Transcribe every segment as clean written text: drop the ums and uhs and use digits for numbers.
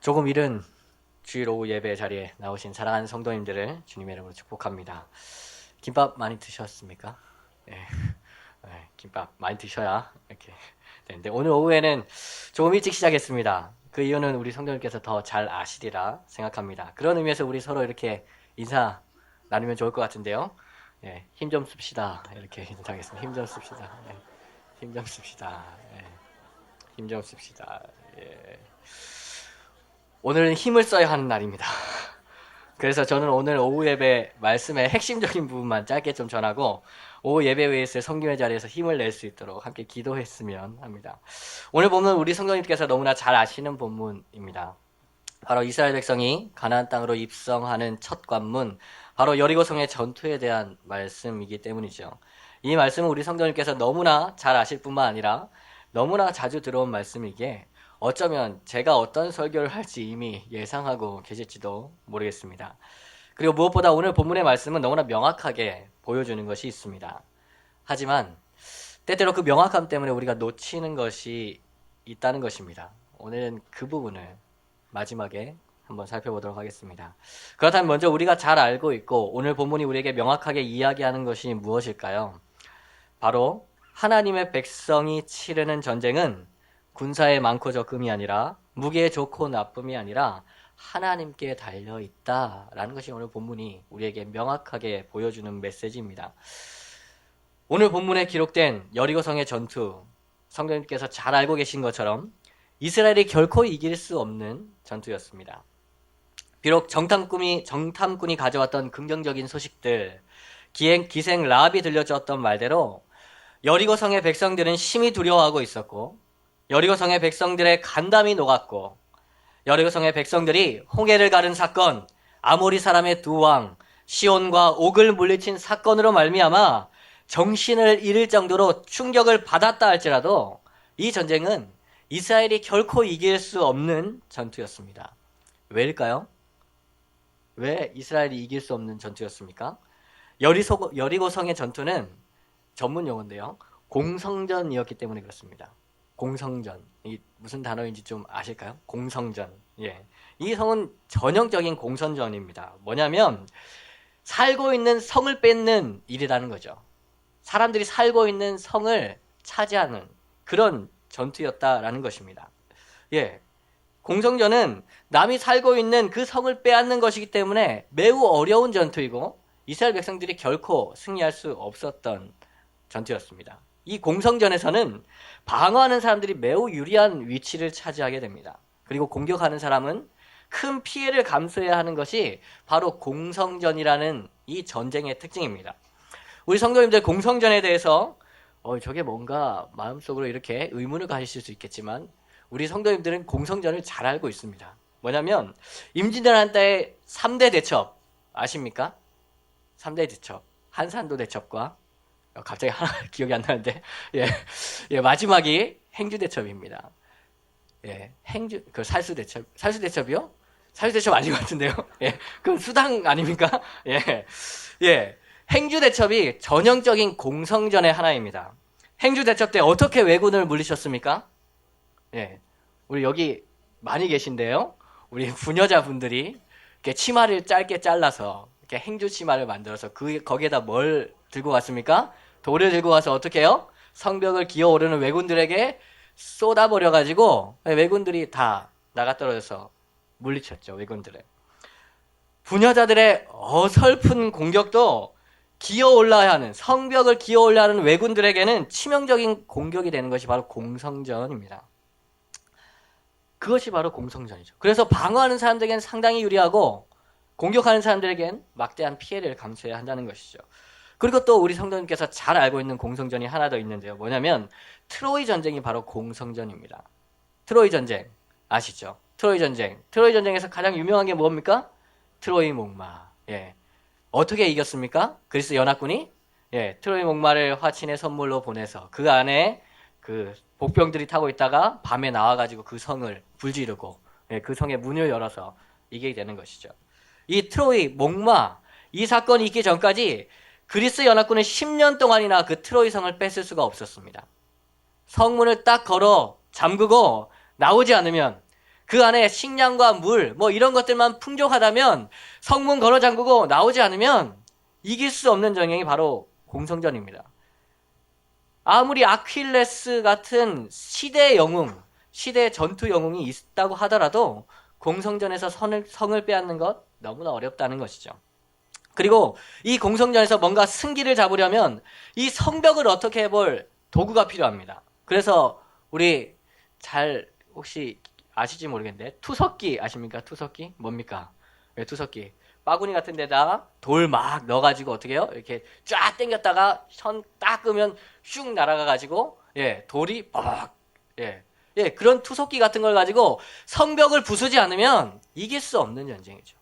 조금 이른 주일 오후 예배 자리에 나오신 사랑하는 성도님들을 주님의 이름으로 축복합니다. 김밥 많이 드셨습니까? 네. 김밥 많이 드셔야 이렇게 되는데, 오늘 오후에는 조금 일찍 시작했습니다. 그 이유는 우리 성도님께서 더 잘 아시리라 생각합니다. 그런 의미에서 우리 서로 이렇게 인사 나누면 좋을 것 같은데요. 힘 좀 씁시다. 이렇게 인사하겠습니다. 힘 좀 씁시다. 힘 좀 씁시다. 힘 좀 씁시다. 오늘은 힘을 써야 하는 날입니다. 그래서 저는 오늘 오후 예배 말씀의 핵심적인 부분만 짧게 좀 전하고, 오후 예배에 있을 성김의 자리에서 힘을 낼 수 있도록 함께 기도했으면 합니다. 오늘 보면 우리 성도님께서 너무나 잘 아시는 본문입니다. 바로 이스라엘 백성이 가나안 땅으로 입성하는 첫 관문, 바로 여리고성의 전투에 대한 말씀이기 때문이죠. 이 말씀은 우리 성도님께서 너무나 잘 아실 뿐만 아니라 너무나 자주 들어온 말씀이기에 어쩌면 제가 어떤 설교를 할지 이미 예상하고 계실지도 모르겠습니다. 그리고 무엇보다 오늘 본문의 말씀은 너무나 명확하게 보여주는 것이 있습니다. 하지만 때때로 그 명확함 때문에 우리가 놓치는 것이 있다는 것입니다. 오늘은 그 부분을 마지막에 한번 살펴보도록 하겠습니다. 그렇다면 먼저 우리가 잘 알고 있고 오늘 본문이 우리에게 명확하게 이야기하는 것이 무엇일까요? 바로 하나님의 백성이 치르는 전쟁은 군사의 많고 적음이 아니라, 무기의 좋고 나쁨이 아니라 하나님께 달려있다라는 것이 오늘 본문이 우리에게 명확하게 보여주는 메시지입니다. 오늘 본문에 기록된 여리고성의 전투, 성경님께서 잘 알고 계신 것처럼 이스라엘이 결코 이길 수 없는 전투였습니다. 비록 정탐꾼이 가져왔던 긍정적인 소식들, 기생 라합이 들려주었던 말대로 여리고성의 백성들은 심히 두려워하고 있었고, 여리고성의 백성들의 간담이 녹았고, 여리고성의 백성들이 홍해를 가른 사건, 아모리 사람의 두 왕 시온과 옥을 물리친 사건으로 말미암아 정신을 잃을 정도로 충격을 받았다 할지라도 이 전쟁은 이스라엘이 결코 이길 수 없는 전투였습니다. 왜일까요? 왜 이스라엘이 이길 수 없는 전투였습니까? 여리고성의 전투는 전문 용어인데요, 공성전이었기 때문에 그렇습니다. 공성전. 이 무슨 단어인지 좀 아실까요? 공성전. 이 성은 전형적인 공성전입니다. 뭐냐면 살고 있는 성을 뺏는 일이라는 거죠. 사람들이 살고 있는 성을 차지하는 그런 전투였다라는 것입니다. 공성전은 남이 살고 있는 그 성을 빼앗는 것이기 때문에 매우 어려운 전투이고 이스라엘 백성들이 결코 승리할 수 없었던 전투였습니다. 이 공성전에서는 방어하는 사람들이 매우 유리한 위치를 차지하게 됩니다. 그리고 공격하는 사람은 큰 피해를 감수해야 하는 것이 바로 공성전이라는 이 전쟁의 특징입니다. 우리 성도님들, 공성전에 대해서 저게 뭔가 마음속으로 이렇게 의문을 가지실 수 있겠지만 우리 성도님들은 공성전을 잘 알고 있습니다. 뭐냐면 임진왜란 때의 3대 대첩 아십니까? 3대 대첩, 한산도 대첩과 갑자기 하나 기억이 안 나는데, 마지막이 행주대첩입니다. 그 살수대첩이요? 살수대첩 아닌 것 같은데요? 그건 수당 아닙니까? 행주대첩이 전형적인 공성전의 하나입니다. 행주대첩 때 어떻게 왜군을 물리셨습니까? 우리 여기 많이 계신데요? 우리 부녀자분들이 이렇게 치마를 짧게 잘라서 이렇게 행주 치마를 만들어서 거기에다 뭘 들고 갔습니까? 돌을 들고 가서 어떻게 해요? 성벽을 기어오르는 왜군들에게 쏟아버려가지고 왜군들이 다 나가떨어져서 물리쳤죠. 왜군들을. 부녀자들의 어설픈 공격도 기어올라야 하는, 성벽을 기어올라야 하는 왜군들에게는 치명적인 공격이 되는 것이 바로 공성전입니다. 그것이 바로 공성전이죠. 그래서 방어하는 사람들에게는 상당히 유리하고 공격하는 사람들에겐 막대한 피해를 감수해야 한다는 것이죠. 그리고 또 우리 성도님께서 잘 알고 있는 공성전이 하나 더 있는데요. 뭐냐면 트로이 전쟁이 바로 공성전입니다. 트로이 전쟁 아시죠? 트로이 전쟁에서 가장 유명한 게 뭡니까? 트로이 목마. 어떻게 이겼습니까? 그리스 연합군이 트로이 목마를 화친의 선물로 보내서 그 안에 그 복병들이 타고 있다가 밤에 나와가지고 그 성을 불지르고 그 성의 문을 열어서 이기게 되는 것이죠. 이 트로이 목마, 이 사건이 있기 전까지 그리스 연합군은 10년 동안이나 그 트로이 성을 뺏을 수가 없었습니다. 성문을 딱 걸어 잠그고 나오지 않으면 그 안에 식량과 물, 뭐 이런 것들만 풍족하다면 성문 걸어 잠그고 나오지 않으면 이길 수 없는 전쟁이 바로 공성전입니다. 아무리 아킬레스 같은 시대 영웅, 시대 전투 영웅이 있다고 하더라도 공성전에서 성을 빼앗는 것 너무나 어렵다는 것이죠. 그리고 이 공성전에서 뭔가 승기를 잡으려면 이 성벽을 어떻게 해볼 도구가 필요합니다. 그래서 우리 잘 혹시 아실지 모르겠는데 투석기 아십니까? 투석기? 뭡니까? 왜 투석기? 바구니 같은 데다 돌 막 넣어가지고 어떻게 해요? 이렇게 쫙 당겼다가 선 딱 끄면 슉 날아가가지고 돌이 빡 그런 투석기 같은 걸 가지고 성벽을 부수지 않으면 이길 수 없는 전쟁이죠.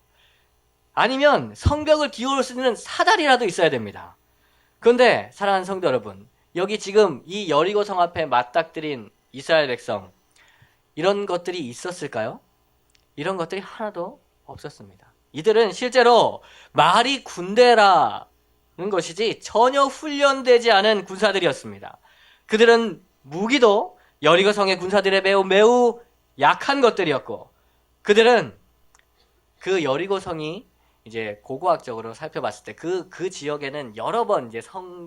아니면 성벽을 기어올 수 있는 사다리라도 있어야 됩니다. 그런데 사랑하는 성도 여러분, 여기 지금 이 여리고 성 앞에 맞닥뜨린 이스라엘 백성, 이런 것들이 있었을까요? 이런 것들이 하나도 없었습니다. 이들은 실제로 말이 군대라는 것이지 전혀 훈련되지 않은 군사들이었습니다. 그들은 무기도 여리고 성의 군사들의 매우 약한 것들이었고, 그들은 그 여리고 성이 이제 고고학적으로 살펴봤을 때 그 지역에는 여러 번 이제 성이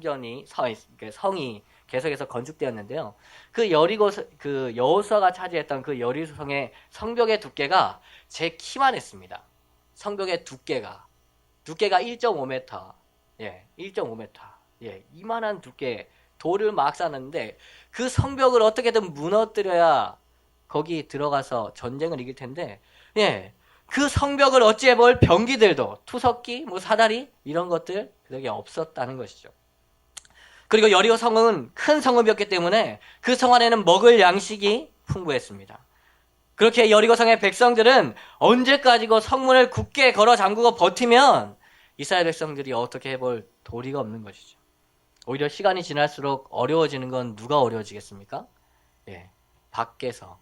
계속해서 건축되었는데요. 그 여호수아가 차지했던 그 여리고 성의 성벽의 두께가 제 키만 했습니다. 성벽의 두께가 1.5m, 1.5m, 이만한 두께 돌을 막 쌓았는데 그 성벽을 어떻게든 무너뜨려야 거기 들어가서 전쟁을 이길 텐데, 그 성벽을 어찌해볼 병기들도 투석기, 뭐 사다리 이런 것들 그게 없었다는 것이죠. 그리고 여리고 성은 큰 성읍이었기 때문에 그 성 안에는 먹을 양식이 풍부했습니다. 그렇게 여리고 성의 백성들은 언제까지고 성문을 굳게 걸어 잠그고 버티면 이스라엘 백성들이 어떻게 해볼 도리가 없는 것이죠. 오히려 시간이 지날수록 어려워지는 건 누가 어려워지겠습니까? 밖에서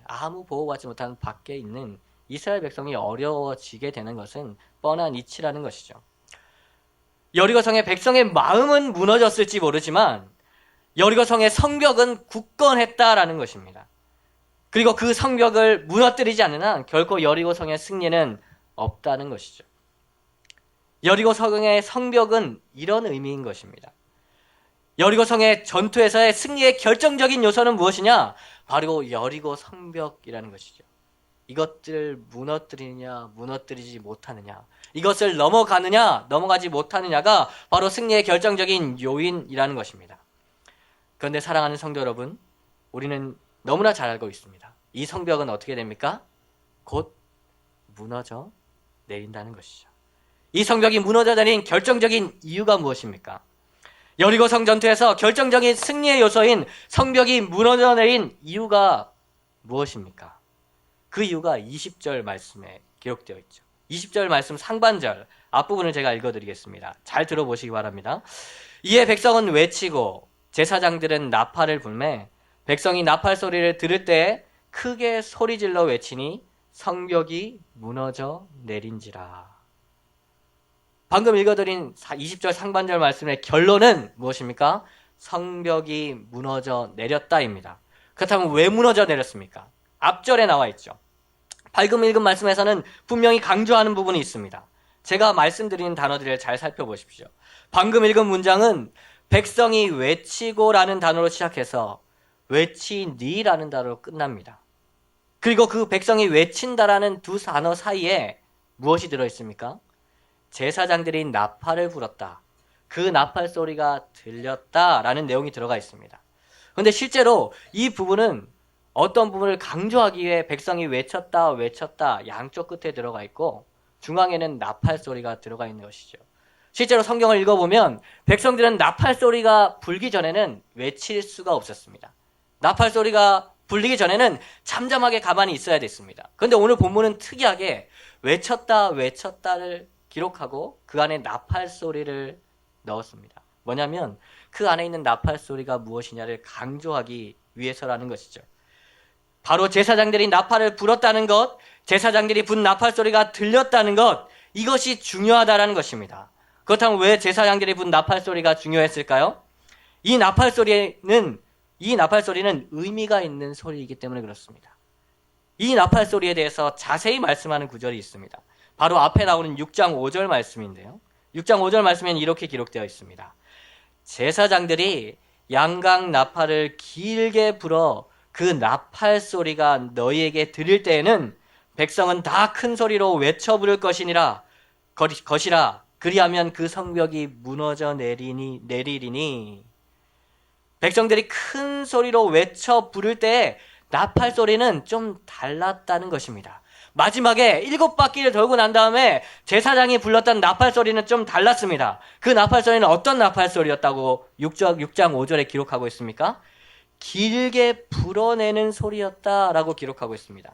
아무 보호받지 못하는 밖에 있는 이스라엘 백성이 어려워지게 되는 것은 뻔한 이치라는 것이죠. 여리고 성의 백성의 마음은 무너졌을지 모르지만 여리고 성의 성벽은 굳건했다라는 것입니다. 그리고 그 성벽을 무너뜨리지 않는 한 결코 여리고 성의 승리는 없다는 것이죠. 여리고 성의 성벽은 이런 의미인 것입니다. 여리고 성의 전투에서의 승리의 결정적인 요소는 무엇이냐? 바로 여리고 성벽이라는 것이죠. 이것들을 무너뜨리느냐 무너뜨리지 못하느냐, 이것을 넘어가느냐 넘어가지 못하느냐가 바로 승리의 결정적인 요인이라는 것입니다. 그런데 사랑하는 성도 여러분, 우리는 너무나 잘 알고 있습니다. 이 성벽은 어떻게 됩니까? 곧 무너져 내린다는 것이죠. 이 성벽이 무너져 내린 결정적인 이유가 무엇입니까? 여리고 성 전투에서 결정적인 승리의 요소인 성벽이 무너져 내린 이유가 무엇입니까? 그 이유가 20절 말씀에 기록되어 있죠. 20절 말씀 상반절 앞부분을 제가 읽어드리겠습니다. 잘 들어보시기 바랍니다. 이에 백성은 외치고 제사장들은 나팔을 불매 백성이 나팔 소리를 들을 때 크게 소리질러 외치니 성벽이 무너져 내린지라. 방금 읽어드린 20절 상반절 말씀의 결론은 무엇입니까? 성벽이 무너져 내렸다입니다. 그렇다면 왜 무너져 내렸습니까? 앞절에 나와 있죠. 방금 읽은 말씀에서는 분명히 강조하는 부분이 있습니다. 제가 말씀드리는 단어들을 잘 살펴보십시오. 방금 읽은 문장은 백성이 외치고라는 단어로 시작해서 외치니라는 단어로 끝납니다. 그리고 그 백성이 외친다라는 두 단어 사이에 무엇이 들어있습니까? 제사장들이 나팔을 불었다. 그 나팔 소리가 들렸다라는 내용이 들어가 있습니다. 그런데 실제로 이 부분은 어떤 부분을 강조하기 위해 백성이 외쳤다 양쪽 끝에 들어가 있고 중앙에는 나팔 소리가 들어가 있는 것이죠. 실제로 성경을 읽어보면 백성들은 나팔 소리가 불기 전에는 외칠 수가 없었습니다. 나팔 소리가 불리기 전에는 잠잠하게 가만히 있어야 됐습니다. 그런데 오늘 본문은 특이하게 외쳤다를 기록하고 그 안에 나팔 소리를 넣었습니다. 뭐냐면 그 안에 있는 나팔 소리가 무엇이냐를 강조하기 위해서라는 것이죠. 바로 제사장들이 나팔을 불었다는 것, 제사장들이 분 나팔 소리가 들렸다는 것, 이것이 중요하다라는 것입니다. 그렇다면 왜 제사장들이 분 나팔 소리가 중요했을까요? 이 나팔 소리는 의미가 있는 소리이기 때문에 그렇습니다. 이 나팔 소리에 대해서 자세히 말씀하는 구절이 있습니다. 바로 앞에 나오는 6장 5절 말씀인데요. 6장 5절 말씀에는 이렇게 기록되어 있습니다. 제사장들이 양각 나팔을 길게 불어 그 나팔 소리가 너희에게 들릴 때에는 백성은 다 큰 소리로 외쳐 부를 것이라 그리하면 그 성벽이 무너져 내리리니. 백성들이 큰 소리로 외쳐 부를 때 나팔 소리는 좀 달랐다는 것입니다. 마지막에 7바퀴를 돌고 난 다음에 제사장이 불렀던 나팔 소리는 좀 달랐습니다. 그 나팔 소리는 어떤 나팔 소리였다고 6장 5절에 기록하고 있습니까? 길게 불어내는 소리였다라고 기록하고 있습니다.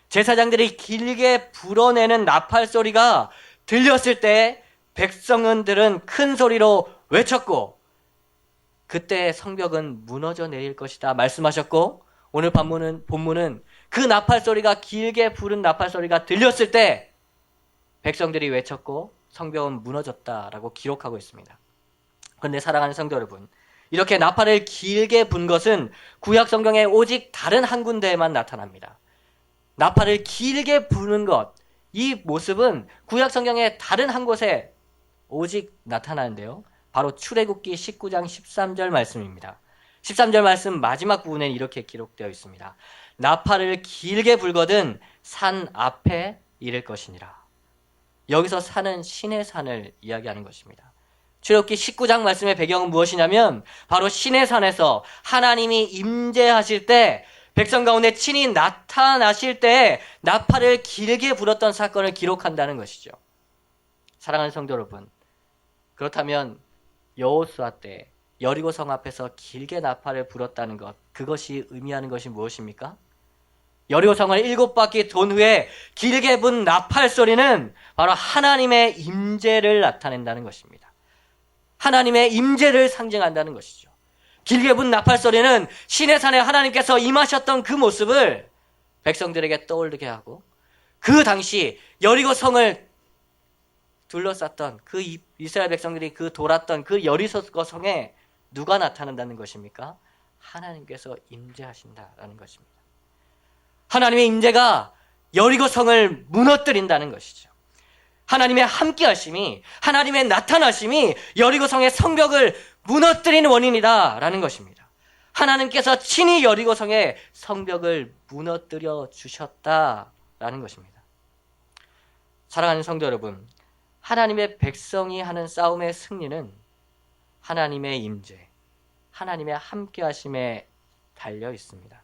제사장들이 길게 불어내는 나팔 소리가 들렸을 때 백성들은 큰 소리로 외쳤고 그때 성벽은 무너져 내릴 것이다 말씀하셨고, 오늘 본문은 그 나팔 소리가 길게 부른 나팔 소리가 들렸을 때 백성들이 외쳤고 성벽은 무너졌다라고 기록하고 있습니다. 그런데 사랑하는 성도 여러분, 이렇게 나팔을 길게 분 것은 구약 성경에 오직 다른 한 군데에만 나타납니다. 나팔을 길게 부는 것, 이 모습은 구약 성경의 다른 한 곳에 오직 나타나는데요. 바로 출애굽기 19장 13절 말씀입니다. 13절 말씀 마지막 부분에 이렇게 기록되어 있습니다. 나팔을 길게 불거든 산 앞에 이를 것이니라. 여기서 산은 신의 산을 이야기하는 것입니다. 출애굽기 19장 말씀의 배경은 무엇이냐면 바로 신의 산에서 하나님이 임재하실 때, 백성 가운데 친히 나타나실 때 나팔을 길게 불었던 사건을 기록한다는 것이죠. 사랑하는 성도 여러분, 그렇다면 여호수아 때 여리고 성 앞에서 길게 나팔을 불었다는 것, 그것이 의미하는 것이 무엇입니까? 여리고 성을 7바퀴 돈 후에 길게 분 나팔 소리는 바로 하나님의 임재를 나타낸다는 것입니다. 하나님의 임재를 상징한다는 것이죠. 길게 분 나팔 소리는 신의 산에 하나님께서 임하셨던 그 모습을 백성들에게 떠올리게 하고, 그 당시 여리고 성을 둘러쌌던 그 이스라엘 백성들이 돌았던 그 여리고 성에 누가 나타난다는 것입니까? 하나님께서 임재하신다라는 것입니다. 하나님의 임재가 여리고 성을 무너뜨린다는 것이죠. 하나님의 함께하심이, 하나님의 나타나심이 여리고 성의 성벽을 무너뜨리는 원인이다라는 것입니다. 하나님께서 친히 여리고 성의 성벽을 무너뜨려 주셨다라는 것입니다. 사랑하는 성도 여러분, 하나님의 백성이 하는 싸움의 승리는 하나님의 임재, 하나님의 함께하심에 달려 있습니다.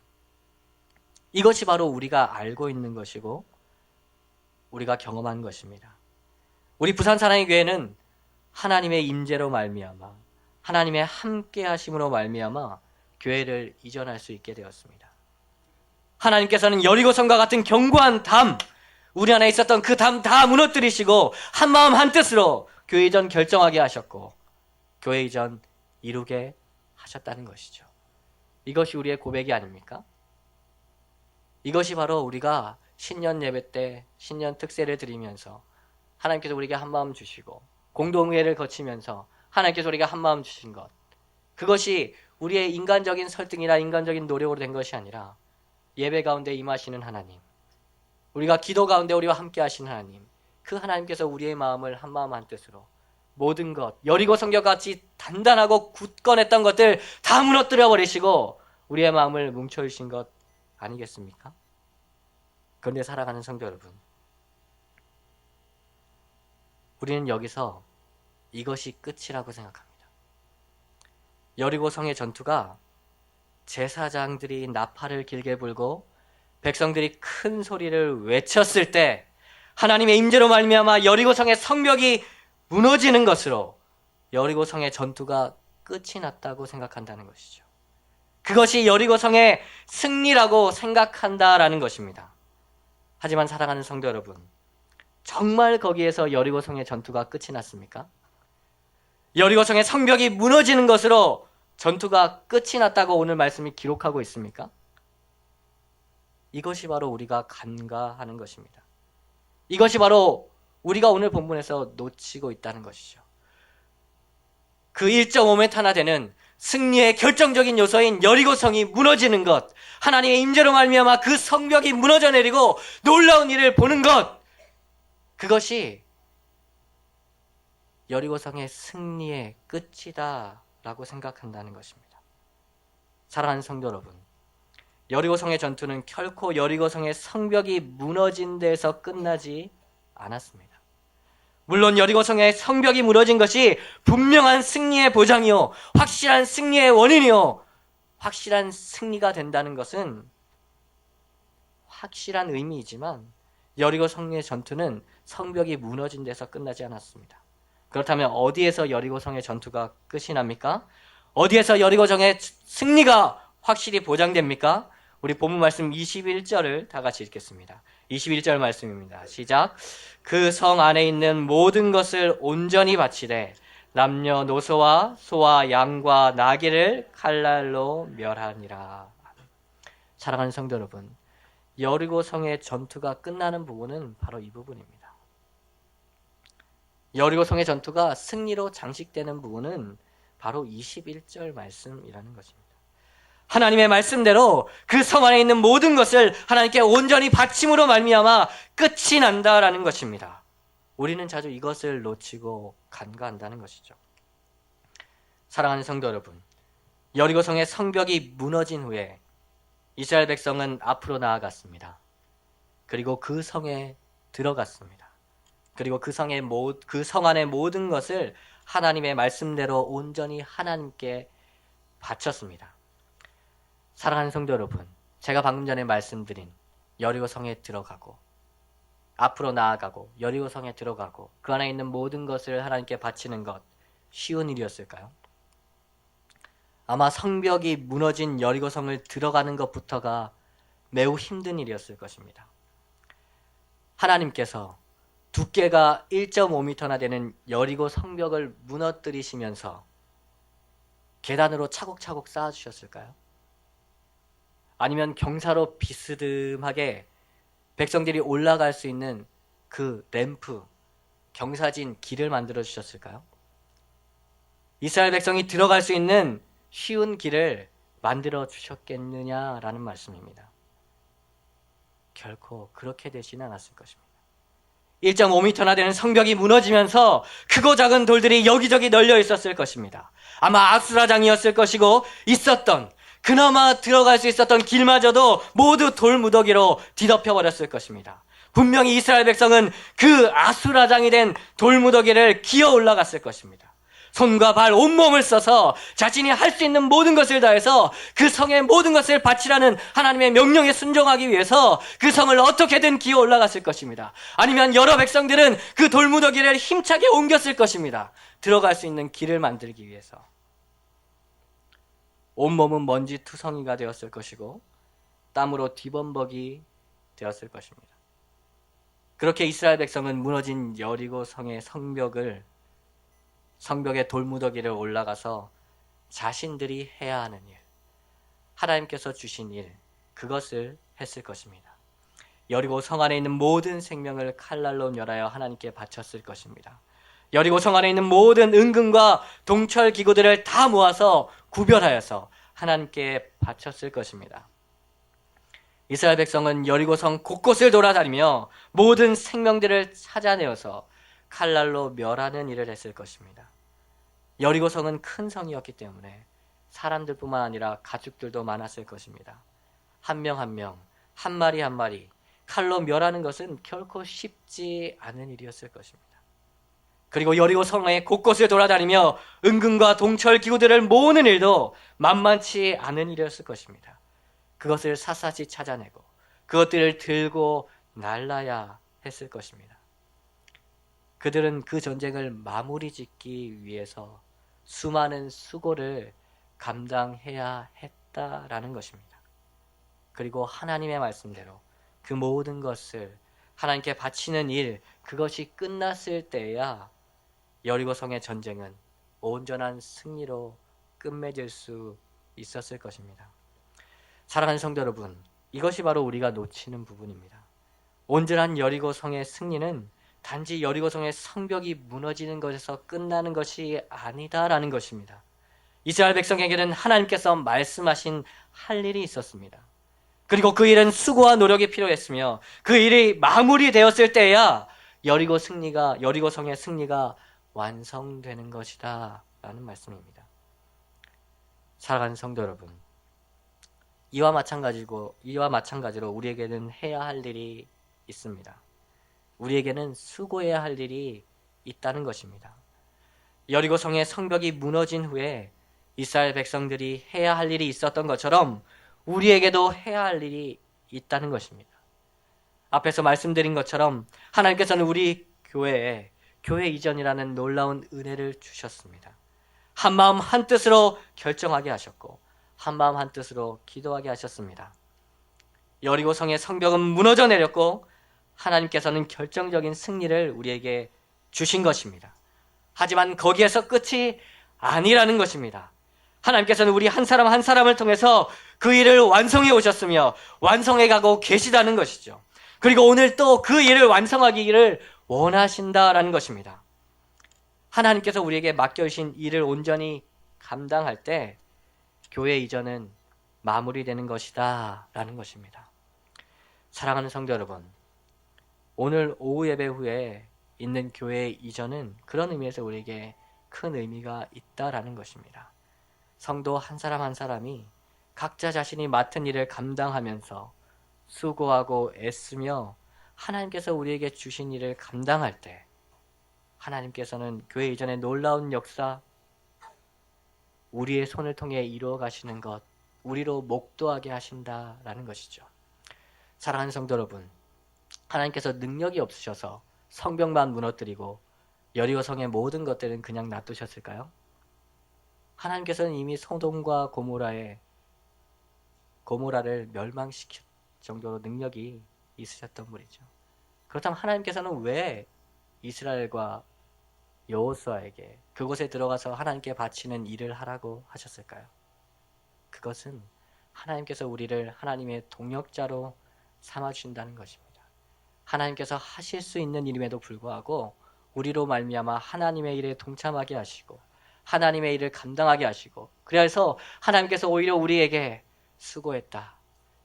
이것이 바로 우리가 알고 있는 것이고 우리가 경험한 것입니다. 우리 부산 사랑의 교회는 하나님의 임재로 말미암아, 하나님의 함께하심으로 말미암아 교회를 이전할 수 있게 되었습니다. 하나님께서는 여리고성과 같은 견고한 담, 우리 안에 있었던 그 담 다 무너뜨리시고 한마음 한뜻으로 교회 이전 결정하게 하셨고 교회 이전 이루게 하셨다는 것이죠. 이것이 우리의 고백이 아닙니까? 이것이 바로 우리가 신년 예배 때 신년 특세를 드리면서 하나님께서 우리에게 한마음 주시고 공동회를 거치면서 하나님께서 우리에게 한마음 주신 것, 그것이 우리의 인간적인 설득이나 인간적인 노력으로 된 것이 아니라 예배 가운데 임하시는 하나님, 우리가 기도 가운데 우리와 함께 하신 하나님, 그 하나님께서 우리의 마음을 한마음 한뜻으로 모든 것, 여리고 성벽같이 단단하고 굳건했던 것들 다 무너뜨려 버리시고 우리의 마음을 뭉쳐주신 것 아니겠습니까? 그런데 사랑하는 성도 여러분, 우리는 여기서 이것이 끝이라고 생각합니다. 여리고 성의 전투가 제사장들이 나팔을 길게 불고 백성들이 큰 소리를 외쳤을 때 하나님의 임재로 말미암아 여리고 성의 성벽이 무너지는 것으로 여리고 성의 전투가 끝이 났다고 생각한다는 것이죠. 그것이 여리고 성의 승리라고 생각한다라는 것입니다. 하지만 사랑하는 성도 여러분, 정말 거기에서 여리고 성의 전투가 끝이 났습니까? 여리고 성의 성벽이 무너지는 것으로 전투가 끝이 났다고 오늘 말씀이 기록하고 있습니까? 이것이 바로 우리가 간과하는 것입니다. 이것이 바로 우리가 오늘 본문에서 놓치고 있다는 것이죠. 그 1.5m나 되는 승리의 결정적인 요소인 여리고성이 무너지는 것, 하나님의 임재로 말미암아 그 성벽이 무너져 내리고 놀라운 일을 보는 것, 그것이 여리고성의 승리의 끝이다라고 생각한다는 것입니다. 사랑하는 성도 여러분, 여리고성의 전투는 결코 여리고성의 성벽이 무너진 데서 끝나지 않았습니다. 물론 여리고성의 성벽이 무너진 것이 분명한 승리의 보장이요, 확실한 승리의 원인이요, 확실한 승리가 된다는 것은 확실한 의미이지만 여리고성의 전투는 성벽이 무너진 데서 끝나지 않았습니다. 그렇다면 어디에서 여리고성의 전투가 끝이 납니까? 어디에서 여리고성의 승리가 확실히 보장됩니까? 우리 본문 말씀 21절을 다 같이 읽겠습니다. 21절 말씀입니다. 시작. 그 성 안에 있는 모든 것을 온전히 바치되 남녀노소와 소와 양과 나귀를 칼날로 멸하니라. 사랑하는 성도 여러분, 여리고성의 전투가 끝나는 부분은 바로 이 부분입니다. 여리고성의 전투가 승리로 장식되는 부분은 바로 21절 말씀이라는 것입니다. 하나님의 말씀대로 그 성 안에 있는 모든 것을 하나님께 온전히 바침으로 말미암아 끝이 난다라는 것입니다. 우리는 자주 이것을 놓치고 간과한다는 것이죠. 사랑하는 성도 여러분, 여리고성의 성벽이 무너진 후에 이스라엘 백성은 앞으로 나아갔습니다. 그리고 그 성에 들어갔습니다. 그리고 그 성 안의 모든 것을 하나님의 말씀대로 온전히 하나님께 바쳤습니다. 사랑하는 성도 여러분, 제가 방금 전에 말씀드린 여리고성에 들어가고 앞으로 나아가고 여리고성에 들어가고 그 안에 있는 모든 것을 하나님께 바치는 것, 쉬운 일이었을까요? 아마 성벽이 무너진 여리고성을 들어가는 것부터가 매우 힘든 일이었을 것입니다. 하나님께서 두께가 1.5m나 되는 여리고 성벽을 무너뜨리시면서 계단으로 차곡차곡 쌓아주셨을까요? 아니면 경사로 비스듬하게 백성들이 올라갈 수 있는 그 램프, 경사진 길을 만들어 주셨을까요? 이스라엘 백성이 들어갈 수 있는 쉬운 길을 만들어 주셨겠느냐라는 말씀입니다. 결코 그렇게 되지는 않았을 것입니다. 1.5m나 되는 성벽이 무너지면서 크고 작은 돌들이 여기저기 널려 있었을 것입니다. 아마 아수라장이었을 것이고 그나마 들어갈 수 있었던 길마저도 모두 돌무더기로 뒤덮여 버렸을 것입니다. 분명히 이스라엘 백성은 그 아수라장이 된 돌무더기를 기어 올라갔을 것입니다. 손과 발, 온몸을 써서 자신이 할 수 있는 모든 것을 다해서 그 성의 모든 것을 바치라는 하나님의 명령에 순종하기 위해서 그 성을 어떻게든 기어 올라갔을 것입니다. 아니면 여러 백성들은 그 돌무더기를 힘차게 옮겼을 것입니다. 들어갈 수 있는 길을 만들기 위해서. 온몸은 먼지 투성이가 되었을 것이고 땀으로 뒤범벅이 되었을 것입니다. 그렇게 이스라엘 백성은 무너진 여리고 성의 성벽의 돌무더기를 올라가서 자신들이 해야 하는 일, 하나님께서 주신 일, 그것을 했을 것입니다. 여리고 성 안에 있는 모든 생명을 칼날로 멸하여 하나님께 바쳤을 것입니다. 여리고 성 안에 있는 모든 은금과 동철 기구들을 다 모아서 구별하여서 하나님께 바쳤을 것입니다. 이스라엘 백성은 여리고 성 곳곳을 돌아다니며 모든 생명들을 찾아내어서 칼날로 멸하는 일을 했을 것입니다. 여리고 성은 큰 성이었기 때문에 사람들뿐만 아니라 가축들도 많았을 것입니다. 한 명 한 명, 한 마리 한 마리 칼로 멸하는 것은 결코 쉽지 않은 일이었을 것입니다. 그리고 여리고 성의 곳곳을 돌아다니며 은금과 동철 기구들을 모으는 일도 만만치 않은 일이었을 것입니다. 그것을 샅샅이 찾아내고 그것들을 들고 날라야 했을 것입니다. 그들은 그 전쟁을 마무리 짓기 위해서 수많은 수고를 감당해야 했다라는 것입니다. 그리고 하나님의 말씀대로 그 모든 것을 하나님께 바치는 일, 그것이 끝났을 때야 여리고 성의 전쟁은 온전한 승리로 끝맺을 수 있었을 것입니다. 사랑하는 성도 여러분, 이것이 바로 우리가 놓치는 부분입니다. 온전한 여리고 성의 승리는 단지 여리고 성의 성벽이 무너지는 것에서 끝나는 것이 아니다라는 것입니다. 이스라엘 백성에게는 하나님께서 말씀하신 할 일이 있었습니다. 그리고 그 일은 수고와 노력이 필요했으며 그 일이 마무리되었을 때야 여리고 성의 승리가 완성되는 것이다 라는 말씀입니다. 사랑하는 성도 여러분, 이와 마찬가지로 우리에게는 해야 할 일이 있습니다. 우리에게는 수고해야 할 일이 있다는 것입니다. 여리고 성의 성벽이 무너진 후에 이스라엘 백성들이 해야 할 일이 있었던 것처럼 우리에게도 해야 할 일이 있다는 것입니다. 앞에서 말씀드린 것처럼 하나님께서는 우리 교회에 교회 이전이라는 놀라운 은혜를 주셨습니다. 한마음 한뜻으로 결정하게 하셨고 한마음 한뜻으로 기도하게 하셨습니다. 여리고 성의 성벽은 무너져 내렸고 하나님께서는 결정적인 승리를 우리에게 주신 것입니다. 하지만 거기에서 끝이 아니라는 것입니다. 하나님께서는 우리 한 사람 한 사람을 통해서 그 일을 완성해 오셨으며 완성해 가고 계시다는 것이죠. 그리고 오늘 또 그 일을 완성하기를 원하신다라는 것입니다. 하나님께서 우리에게 맡겨주신 일을 온전히 감당할 때 교회 이전은 마무리되는 것이다 라는 것입니다. 사랑하는 성도 여러분, 오늘 오후 예배 후에 있는 교회 이전은 그런 의미에서 우리에게 큰 의미가 있다라는 것입니다. 성도 한 사람 한 사람이 각자 자신이 맡은 일을 감당하면서 수고하고 애쓰며 하나님께서 우리에게 주신 일을 감당할 때 하나님께서는 교회 이전의 놀라운 역사, 우리의 손을 통해 이루어 가시는 것, 우리로 목도하게 하신다라는 것이죠. 사랑하는 성도 여러분, 하나님께서 능력이 없으셔서 성벽만 무너뜨리고 여리고 성의 모든 것들은 그냥 놔두셨을까요? 하나님께서는 이미 소돔과 고모라를 멸망시킬 정도로 능력이 있으셨던 분이죠. 그렇다면 하나님께서는 왜 이스라엘과 여호수아에게 그곳에 들어가서 하나님께 바치는 일을 하라고 하셨을까요? 그것은 하나님께서 우리를 하나님의 동역자로 삼아주신다는 것입니다. 하나님께서 하실 수 있는 일임에도 불구하고 우리로 말미암아 하나님의 일에 동참하게 하시고 하나님의 일을 감당하게 하시고, 그래서 하나님께서 오히려 우리에게 수고했다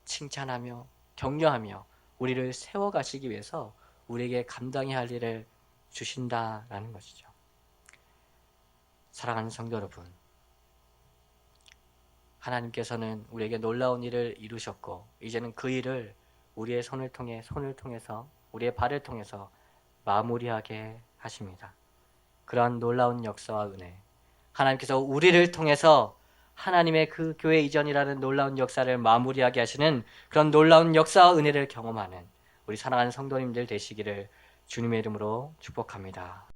칭찬하며 격려하며 우리를 세워가시기 위해서 우리에게 감당해야 할 일을 주신다라는 것이죠. 사랑하는 성도 여러분, 하나님께서는 우리에게 놀라운 일을 이루셨고 이제는 그 일을 우리의 손을 통해서 우리의 발을 통해서 마무리하게 하십니다. 그러한 놀라운 역사와 은혜, 하나님께서 우리를 통해서 하나님의 그 교회 이전이라는 놀라운 역사를 마무리하게 하시는 그런 놀라운 역사와 은혜를 경험하는 우리 사랑하는 성도님들 되시기를 주님의 이름으로 축복합니다.